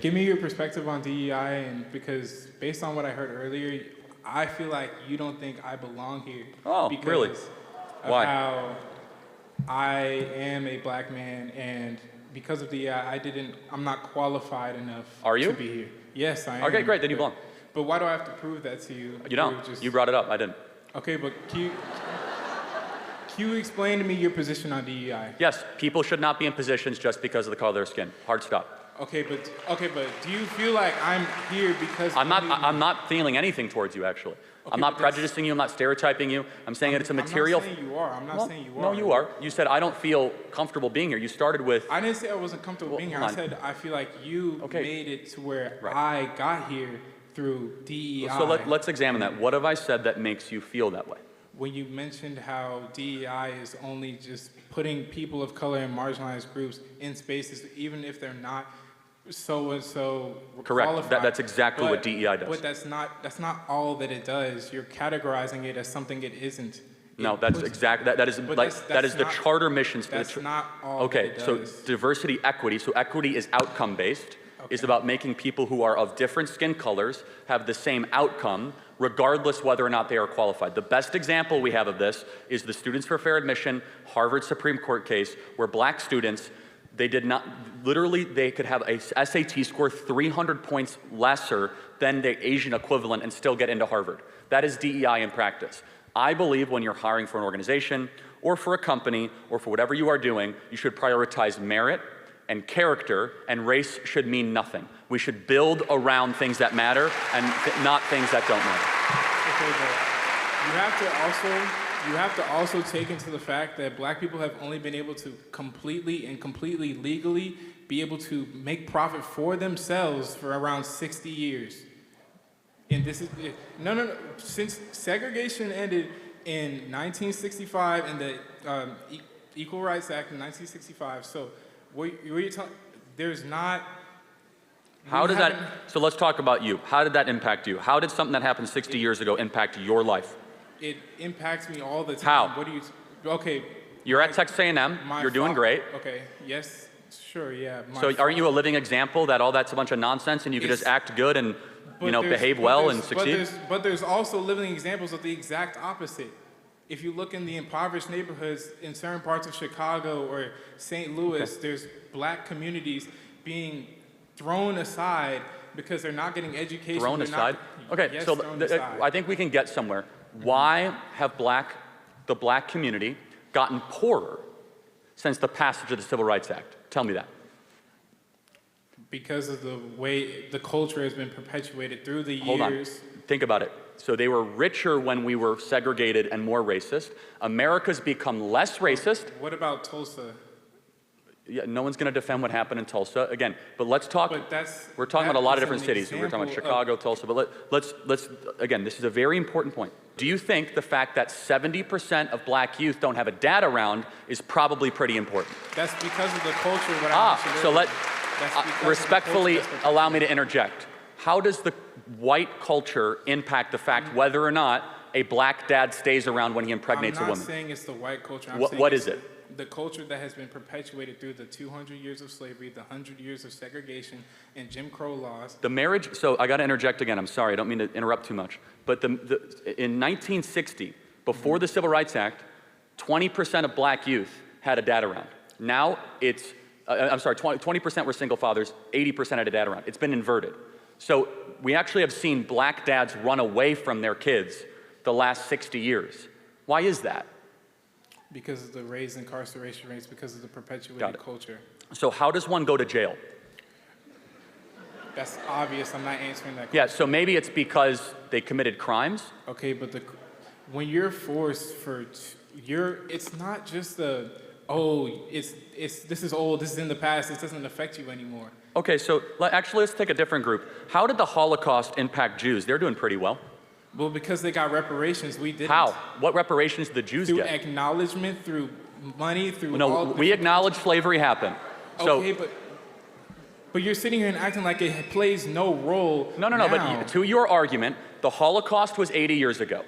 Give me your perspective on DEI, and because based on what I heard earlier, I feel like you don't think I belong here. Oh, because really? Of Why? how I am a black man, and because of DEI, I'm not qualified enough Are you? to be here. Yes, I am. Okay, great, then you belong. But why do I have to prove that to you? You don't. You brought it up, I didn't. Okay, but can you explain to me your position on DEI? Yes, people should not be in positions just because of the color of their skin. Hard stop. Okay, but do you feel like I'm here because I'm not feeling anything towards you, actually. Okay, I'm not prejudicing you, I'm not stereotyping you. I'm saying that it's a material. I'm not saying you are. I'm not saying you are. No, you are. You said, I don't feel comfortable being here. You started with. I didn't say I wasn't comfortable being here. I said I feel like you made it to where I got here through DEI. So let's examine that. What have I said that makes you feel that way? When you mentioned how DEI is only just putting people of color and marginalized groups in spaces, even if they're not so Correct. qualified. That's exactly what DEI does. But that's not all that it does. You're categorizing it as something it isn't. No, that's exactly that is the charter missions. That's not all. Okay, that it so does. diversity, equity. So equity is outcome based. Okay. Is about making people who are of different skin colors have the same outcome, regardless whether or not they are qualified. The best example we have of this is the Students for Fair Admission Harvard Supreme Court case, where black students, they could have a SAT score 300 points lesser than the Asian equivalent and still get into Harvard. That is DEI in practice. I believe when you're hiring for an organization or for a company or for whatever you are doing, you should prioritize merit and character, and race should mean nothing. We should build around things that matter and not things that don't matter. Okay, but you have to also take into the fact that black people have only been able to completely legally be able to make profit for themselves for around 60 years. And this is, no. Since segregation ended in 1965 and the Equal Rights Act in 1965, so what you're talking, there's not. How does that, so let's talk about you. How did that impact you? How did something that happened 60 years ago impact your life? It impacts me all the time. How? What do you, okay. You're at Texas A&M, you're doing great. Okay, yes, sure, yeah. So aren't you a living example that all that's a bunch of nonsense and you could just act good and behave well and succeed? But there's also living examples of the exact opposite. If you look in the impoverished neighborhoods in certain parts of Chicago or St. Louis, there's black communities being thrown aside because they're not getting education. Thrown aside? Okay, yes, so aside. I think we can get somewhere. Why have the black community gotten poorer since the passage of the Civil Rights Act? Tell me that. Because of the way the culture has been perpetuated through the years. Hold on. Think about it. So they were richer when we were segregated and more racist. America's become less racist. What about Tulsa? Yeah, no one's going to defend what happened in Tulsa again. But let's talk. But we're talking about a lot of different cities. We're talking about Chicago, Tulsa. But let's again. This is a very important point. Do you think the fact that 70% of black youth don't have a dad around is probably pretty important? That's because of the culture. So respectfully allow me to interject. How does the white culture impact the fact whether or not a black dad stays around when he impregnates a woman? I'm not saying it's the white culture. What is it? The culture that has been perpetuated through the 200 years of slavery, the 100 years of segregation, and Jim Crow laws. The marriage, so I got to interject again. I'm sorry, I don't mean to interrupt too much. But in 1960, before the Civil Rights Act, 20% of black youth had a dad around. Now it's, 20% were single fathers, 80% had a dad around. It's been inverted. So we actually have seen black dads run away from their kids the last 60 years. Why is that? Because of the raised incarceration rates, because of the perpetuated culture. So how does one go to jail? That's obvious. I'm not answering that question. Yeah, so maybe it's because they committed crimes? Okay, but when you're forced it's not just this is old, this is in the past, this doesn't affect you anymore. Okay, so actually let's take a different group. How did the Holocaust impact Jews? They're doing pretty well. Well, because they got reparations, we didn't. How? What reparations did the Jews get? Through acknowledgement, through money, through we acknowledge slavery happened. Okay, but you're sitting here and acting like it plays no role. No, but to your argument, the Holocaust was 80 years ago.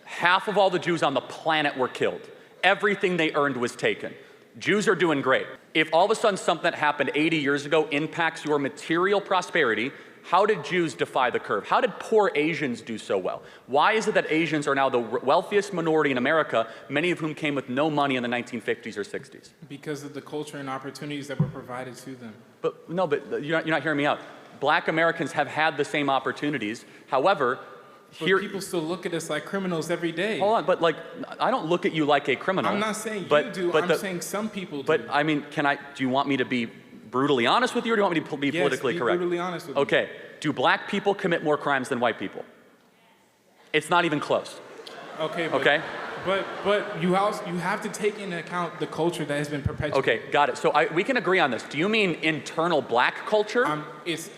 Half of all the Jews on the planet were killed. Everything they earned was taken. Jews are doing great. If all of a sudden something that happened 80 years ago impacts your material prosperity, how did Jews defy the curve? How did poor Asians do so well? Why is it that Asians are now the wealthiest minority in America, many of whom came with no money in the 1950s or 60s? Because of the culture and opportunities that were provided to them. But you're not hearing me out. Black Americans have had the same opportunities. However, But people still look at us like criminals every day. Hold on, but like, I don't look at you like a criminal. I'm not saying but, you do, I'm saying some people do. But I mean, do you want me to be brutally honest with you, or do you want me to be politically correct? Yes, be brutally honest with me. Okay, do black people commit more crimes than white people? It's not even close. Okay, but you have to take into account the culture that has been perpetuated. Okay, got it. So we can agree on this. Do you mean internal black culture? It's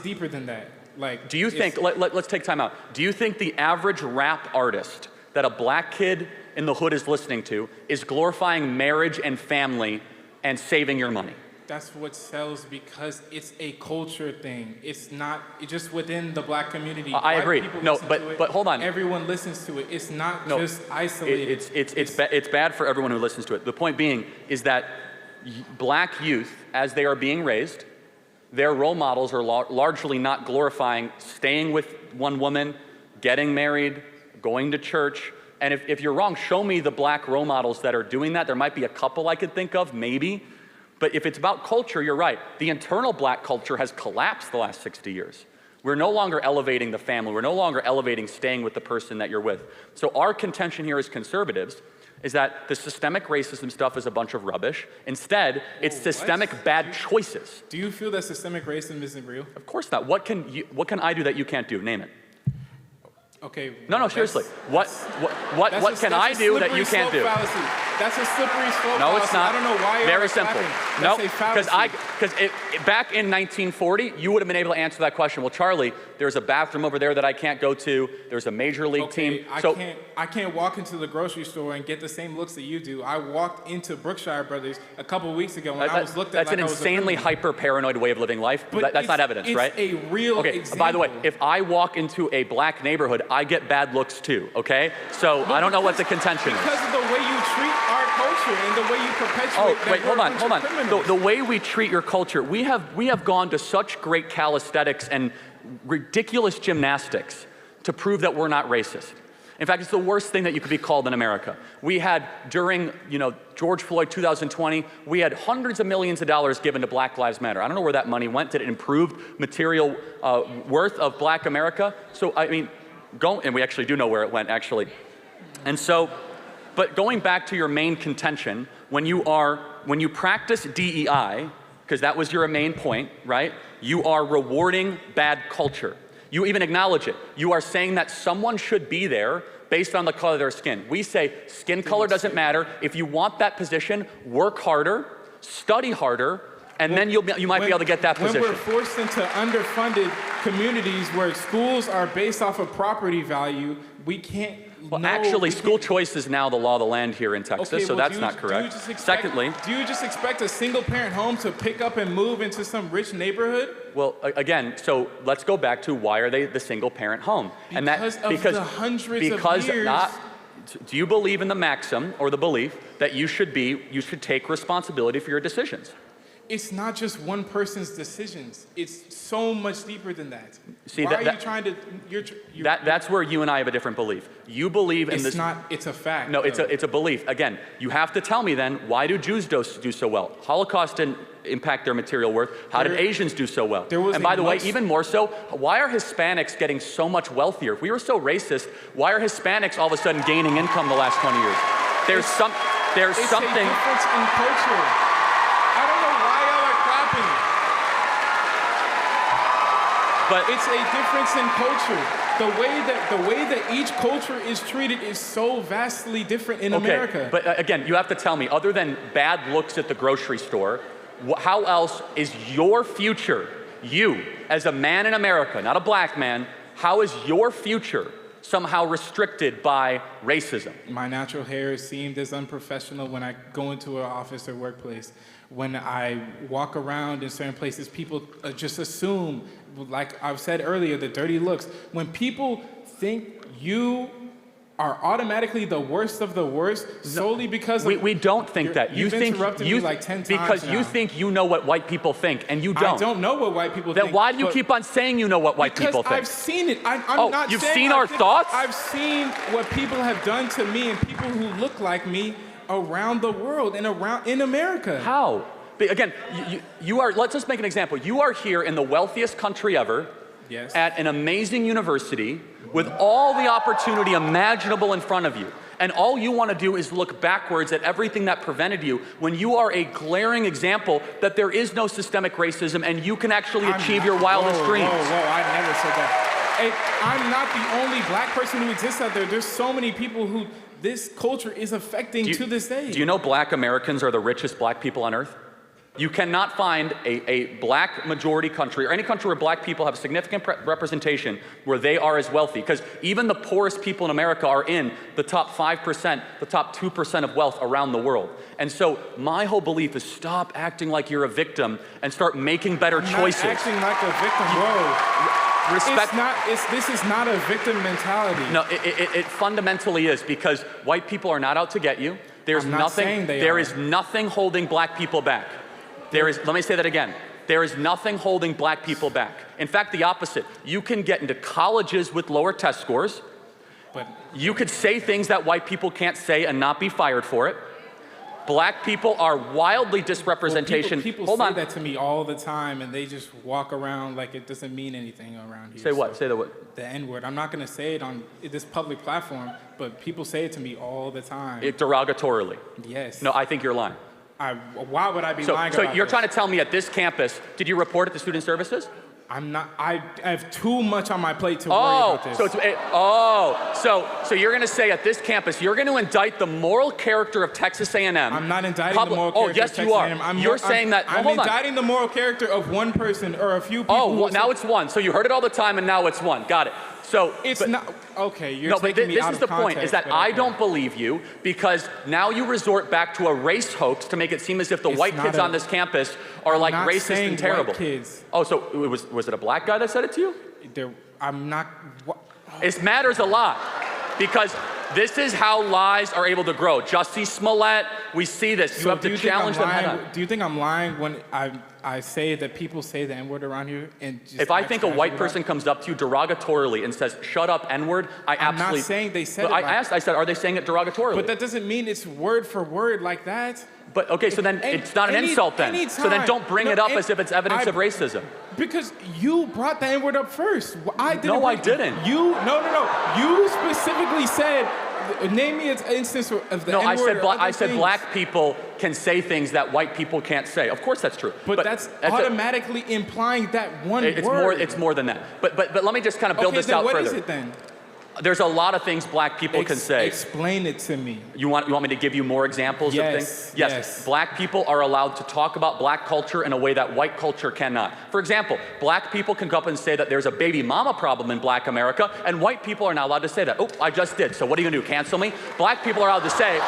deeper than that. Like, do you think, let's take time out. Do you think the average rap artist that a black kid in the hood is listening to is glorifying marriage and family and saving your money? That's what sells because it's a culture thing. It's not just within the black community. I agree. No, but hold on. Everyone listens to it. It's not just isolated. It's bad for everyone who listens to it. The point being is that black youth, as they are being raised, their role models are largely not glorifying staying with one woman, getting married, going to church. And if you're wrong, show me the black role models that are doing that. There might be a couple I could think of, maybe. But if it's about culture, you're right. The internal black culture has collapsed the last 60 years. We're no longer elevating the family. We're no longer elevating staying with the person that you're with. So our contention here as conservatives is that the systemic racism stuff is a bunch of rubbish. Instead, it's systemic bad choices. Do you feel that systemic racism isn't real? Of course not. What can I do that you can't do? Name it. Okay. No, seriously. What can I do that you can't do? That's a slippery slope. No, it's not. I don't know why you're Very simple. No, because back in 1940, you would have been able to answer that question. Well, Charlie, there's a bathroom over there that I can't go to. There's a major league team. I can't walk into the grocery store and get the same looks that you do. I walked into Brookshire Brothers a couple of weeks ago when I was looked at. That's an insanely hyper-paranoid way of living life. But that's not evidence, right? It's a real example. By the way, if I walk into a black neighborhood, I get bad looks too, okay? So I don't know what the contention is. Because of the way you treat our culture and the way you perpetuate hold on. The way we treat your culture, we have gone to such great calisthenics and ridiculous gymnastics to prove that we're not racist. In fact, it's the worst thing that you could be called in America. We had, during George Floyd 2020, we had hundreds of millions of dollars given to Black Lives Matter. I don't know where that money went. Did it improve material worth of black America? So, I mean, and we actually do know where it went, actually. And so, but going back to your main contention, when you practice DEI, because that was your main point, right? You are rewarding bad culture. You even acknowledge it. You are saying that someone should be there based on the color of their skin. We say skin color doesn't matter. If you want that position, work harder, study harder, and then you might be able to get that position. When we're forced into underfunded communities where schools are based off of property value, we can't. Well, actually, school choice is now the law of the land here in Texas, so that's not correct. Secondly, do you just expect a single-parent home to pick up and move into some rich neighborhood? Well, again, so let's go back to why are they the single-parent home? Because of the hundreds of years. Do you believe in the maxim or the belief that you should take responsibility for your decisions? It's not just one person's decisions. It's so much deeper than that. See, why are you trying to? That's where you and I have a different belief. You believe in this. It's not. It's a fact. No, it's a belief. Again, you have to tell me then, why do Jews do so well? Holocaust didn't impact their material worth. How did Asians do so well? And by the way, even more so, why are Hispanics getting so much wealthier? If we were so racist, why are Hispanics all of a sudden gaining income the last 20 years? There's something. It's a difference in culture. But it's a difference in culture. The way that each culture is treated is so vastly different in America. But again, you have to tell me, other than bad looks at the grocery store, how else is your future, you as a man in America, not a black man, how is your future somehow restricted by racism? My natural hair is seen as unprofessional when I go into an office or workplace. When I walk around in certain places, people just assume, like I've said earlier, the dirty looks. When people think you are automatically the worst of the worst solely because of... We don't think that. You've interrupted me like 10 times because now. you think you know what white people think, and you don't. I don't know what white people Then think. why do you keep on saying you know what white people think? Because I've seen it. I'm not you've saying seen I our think- thoughts? I've seen what people have done to me and people who look like me around the world and in America. How? Again, you are, let's just make an example. You are here in the wealthiest country ever, Yes. at an amazing university, with all the opportunity imaginable in front of you. And all you want to do is look backwards at everything that prevented you, when you are a glaring example that there is no systemic racism and you can actually achieve your wildest dreams. Whoa, I never said that. Hey, I'm not the only black person who exists out there. There's so many people who this culture is affecting to this day. Do you know black Americans are the richest black people on earth? You cannot find a black majority country, or any country where black people have significant representation, where they are as wealthy. Because even the poorest people in America are in the top 5%, the top 2% of wealth around the world. And so my whole belief is stop acting like you're a victim and start making better choices. Not acting like a victim. Whoa. Respect. This is not a victim mentality. No, it fundamentally is, because white people are not out to get you. There's I'm not nothing. saying they There are. is nothing holding black people back. Let me say that again. There is nothing holding black people back. In fact, the opposite. You can get into colleges with lower test scores. But You could say things that white people can't say and not be fired for it. Black people are wildly disrepresentation. People Hold say on. that to me all the time, and they just walk around like it doesn't mean anything around here. Say what? So, Say the what? the N-word. I'm not going to say it on this public platform, but people say it to me all the time. Derogatorily. Yes. No, I think you're lying. Why would I be lying So about you're this? trying to tell me at this campus, did you report it to student services? I'm not. I have too much on my plate to worry about this. So you're going to say at this campus, you're going to indict the moral character of Texas A&M. I'm not indicting the moral character yes, of Texas you are. A&M. You're saying that. I'm hold on. indicting the moral character of one person or a few people. Oh, now it's one. So you heard it all the time, and now it's one. Got it. So It's not okay. You're no, but taking me this out is of the context, point: is that but I okay. don't believe you, because now you resort back to a race hoax to make it seem as if the It's white not kids a- on this campus are like not racist saying and terrible. white kids. Oh, so was it a black guy that said it to you? I'm not. It matters a lot, because this is how lies are able to grow. Jussie Smollett, we see this. You have to challenge them head on. Do you think I'm lying when I say that people say the N-word around here? And just If I act think a casual white about person it? comes up to you derogatorily and says, "Shut up, N-word," I I'm absolutely. not saying they said But it. I like- asked. I said, "Are they saying it derogatorily?" But that doesn't mean it's word for word like that. But okay, so then it's not an insult then. So then anytime. don't bring No, it up as if it's evidence I- of racism. Because you brought the N-word up first. I didn't. No, I didn't. No. You specifically said, name me an instance of the No, N-word. I said black people can say things that white people can't say. Of course that's true. But that's automatically implying that one word. It's more than that. But let me just kind of build Okay, this then out what further. is it then? There's a lot of things black people can say. Explain it to me. You want me to give you more examples of things? Yes. Black people are allowed to talk about black culture in a way that white culture cannot. For example, black people can go up and say that there's a baby mama problem in black America, and white people are not allowed to say that. Oh, I just did. So what are you gonna do? Cancel me? Black people are allowed to say.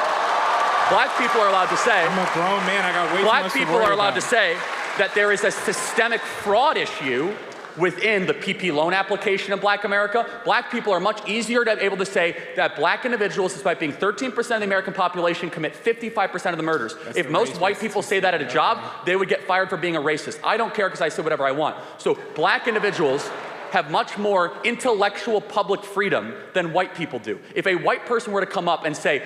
Black people are allowed to say. I'm a grown man. I got way too Black much people to worry are allowed about. to say that there is a systemic fraud issue within the PP loan application in black America. Black people are much easier to be able to say that black individuals, despite being 13% of the American population, commit 55% of the murders. If most white people say that at a job, they would get fired for being a racist. I don't care because I say whatever I want. So black individuals have much more intellectual public freedom than white people do. If a white person were to come up and say,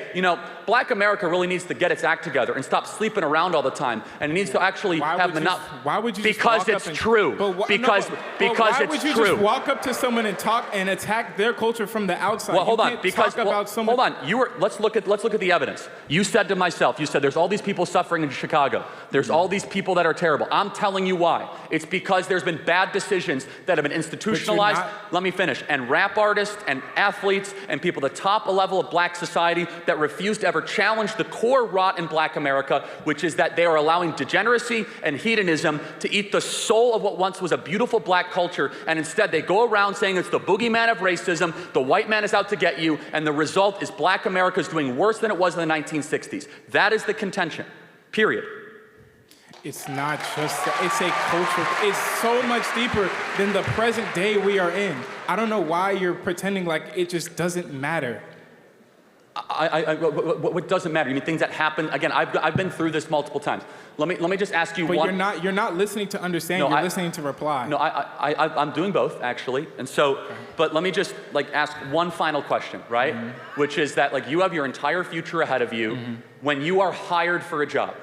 black America really needs to get its act together and stop sleeping around all the time, and it needs to actually have monopoly. Why would you? Because it's true. Because why would you just walk up to someone and talk and attack their culture from the outside? Well, hold on. Hold on. Let's look at the evidence. You said to myself, you said there's all these people suffering in Chicago. There's all these people that are terrible. I'm telling you why. It's because there's been bad decisions that have been institutionalized. Let me finish. And rap artists and athletes and people at the top level of black society that refuse to ever challenge the core rot in black America, which is that they are allowing degeneracy and hedonism to eat the soul of what once was a beautiful black culture, and instead they go around saying it's the boogeyman of racism, the white man is out to get you, and the result is black America is doing worse than it was in the 1960s. That is the contention, period. It's not just, it's a culture. It's so much deeper than the present day we are in. I don't know why you're pretending like it just doesn't matter. What doesn't matter? You mean things that happen? Again, I've been through this multiple times. Let me just ask you but one. you're not listening to understand. No, you're listening to reply. No, I'm doing both actually, and so. Okay. But let me just ask one final question, right? Mm-hmm. Which is that you have your entire future ahead of you. Mm-hmm. When you are hired for a job,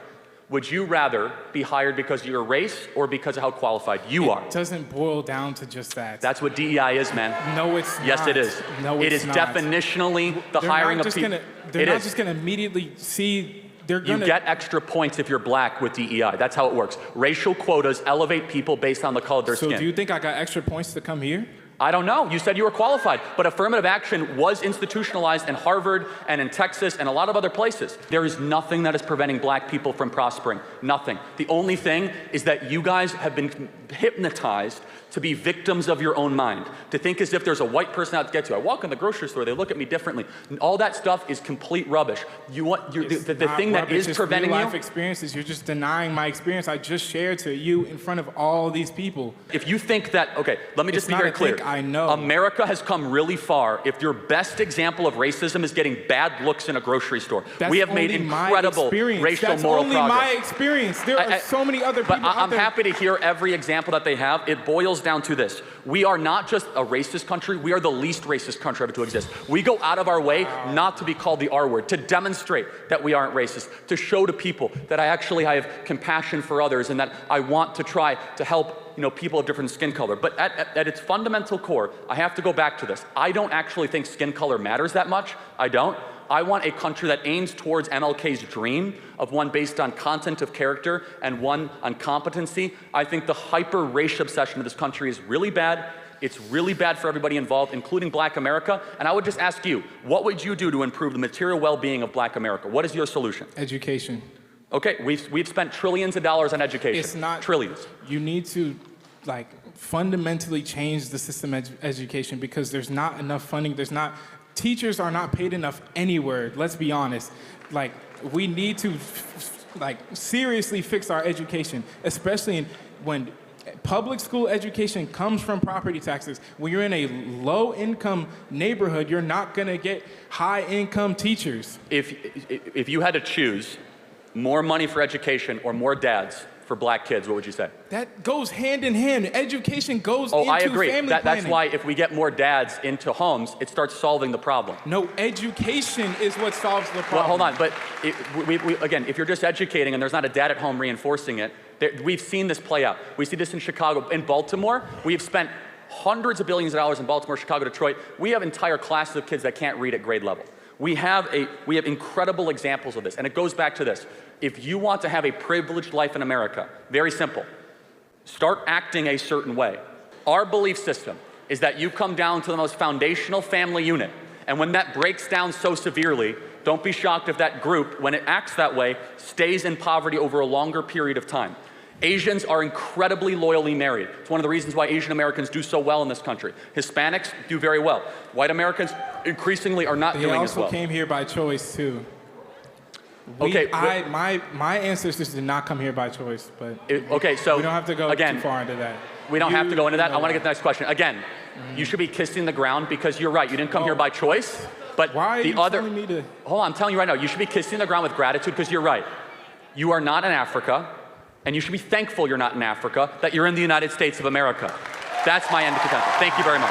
would you rather be hired because of your race or because of how qualified you are? It doesn't boil down to just that. That's what DEI is, man. No, it's not. Yes, it is. No, it's not. It is definitionally the hiring of people. They're not just going to immediately see. You get extra points if you're black with DEI. That's how it works. Racial quotas elevate people based on the color of their skin. So do you think I got extra points to come here? I don't know. You said you were qualified, but affirmative action was institutionalized in Harvard and in Texas and a lot of other places. There is nothing that is preventing black people from prospering. Nothing. The only thing is that you guys have been hypnotized to be victims of your own mind, to think as if there's a white person out to get you. I walk in the grocery store, they look at me differently. All that stuff is complete rubbish. The thing that is preventing real life experiences. You're just denying my experience I just shared to you in front of all these people. If you think that, okay, let me just be very clear. I know. America has come really far if your best example of racism is getting bad looks in a grocery store. We have made incredible racial moral progress. That's only my experience. There are so many other people out there. But I'm happy to hear every example that they have. It boils down to this. We are not just a racist country, we are the least racist country ever to exist. We go out of our way not to be called the R word, to demonstrate that we aren't racist, to show to people that I have compassion for others and that I want to try to help people of different skin color. But at its fundamental core, I have to go back to this. I don't actually think skin color matters that much. I don't. I want a country that aims towards MLK's dream of one based on content of character and one on competency. I think the hyper-race obsession of this country is really bad. It's really bad for everybody involved, including black America. And I would just ask you, what would you do to improve the material well-being of black America? What is your solution? Education. Okay, we've spent trillions of dollars on education. It's not trillions. You need to fundamentally change the system of education because there's not enough funding. Teachers are not paid enough anywhere. Let's be honest. We need to seriously fix our education, especially when public school education comes from property taxes. When you're in a low-income neighborhood, you're not going to get high-income teachers. If you had to choose more money for education or more dads for black kids, what would you say? That goes hand in hand. Education goes into I agree. Family planning. That's why if we get more dads into homes, it starts solving the problem. No, education is what solves the problem. Well, hold on, but again, if you're just educating and there's not a dad at home reinforcing it, we've seen this play out. We see this in Chicago. In Baltimore, we've spent hundreds of billions of dollars in Baltimore, Chicago, Detroit. We have entire classes of kids that can't read at grade level. We have incredible examples of this, and it goes back to this. If you want to have a privileged life in America, very simple, start acting a certain way. Our belief system is that you come down to the most foundational family unit, and when that breaks down so severely, don't be shocked if that group, when it acts that way, stays in poverty over a longer period of time. Asians are incredibly loyally married. It's one of the reasons why Asian Americans do so well in this country. Hispanics do very well. White Americans increasingly are not doing as well. They also came here by choice too. My ancestors did not come here by choice, but so we don't have to go too far into that. We don't have to go into that. I want to get the next question. Again, you should be kissing the ground because you're right. You didn't come here by choice. But why are you telling me to? Hold on, I'm telling you right now. You should be kissing the ground with gratitude because you're right. You are not in Africa. And you should be thankful you're not in Africa, that you're in the United States of America. That's my end of contention. Thank you very much.